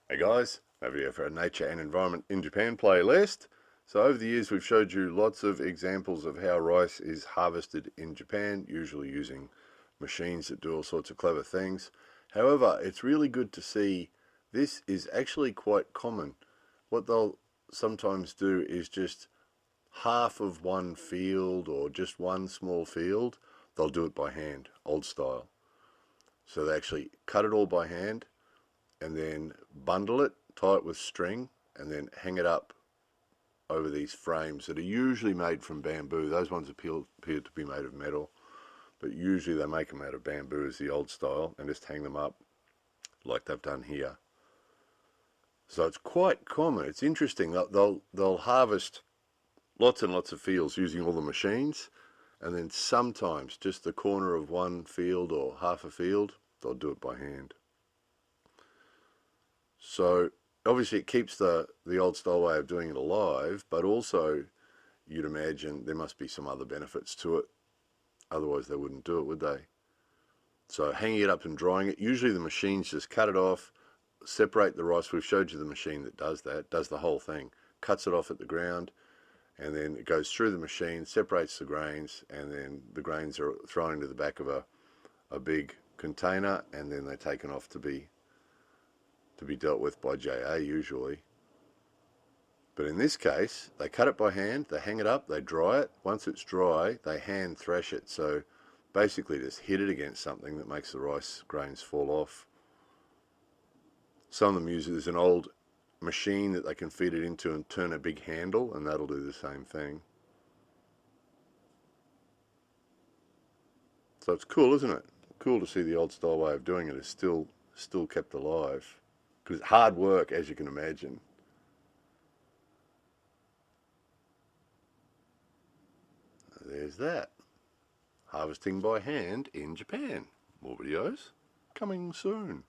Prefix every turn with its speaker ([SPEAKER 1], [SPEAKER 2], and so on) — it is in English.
[SPEAKER 1] Hey guys, over here for a nature and environment in Japan playlist. So over the years we've showed you lots of examples of how rice is harvested in Japan, usually using machines that do all sorts of clever things. However, it's really good to see this is actually quite common. What they'll sometimes do is just half of one field or just one small field, they'll do it by hand, old style. So they actually cut it all by hand and then bundle it, tie it with string, and then hang it up over these frames that are usually made from bamboo. Those ones appear to be made of metal, but usually they make them out of bamboo as the old style and just hang them up like they've done here. So it's quite common. It's interesting. They'll harvest lots and lots of fields using all the machines, and then sometimes just the corner of one field or half a field, they'll do it by hand. So obviously it keeps the old style way of doing it alive, but also you'd imagine there must be some other benefits to it. Otherwise they wouldn't do it, would they? So hanging it up and drying it, usually the machines just cut it off, separate the rice. We've showed you the machine that does that, does the whole thing, cuts it off at the ground, and then it goes through the machine, separates the grains, and then the grains are thrown into the back of a big container, and then they're taken off to be dealt with by JA usually. But in this case, they cut it by hand, they hang it up, they dry it. Once it's dry, they hand thresh it. So basically just hit it against something that makes the rice grains fall off. Some of them use there's an old machine that they can feed it into and turn a big handle, and that'll do the same thing. So it's cool, isn't it? Cool to see the old style way of doing it is still kept alive. Because it's hard work, as you can imagine. There's that. Harvesting by hand in Japan. More videos coming soon.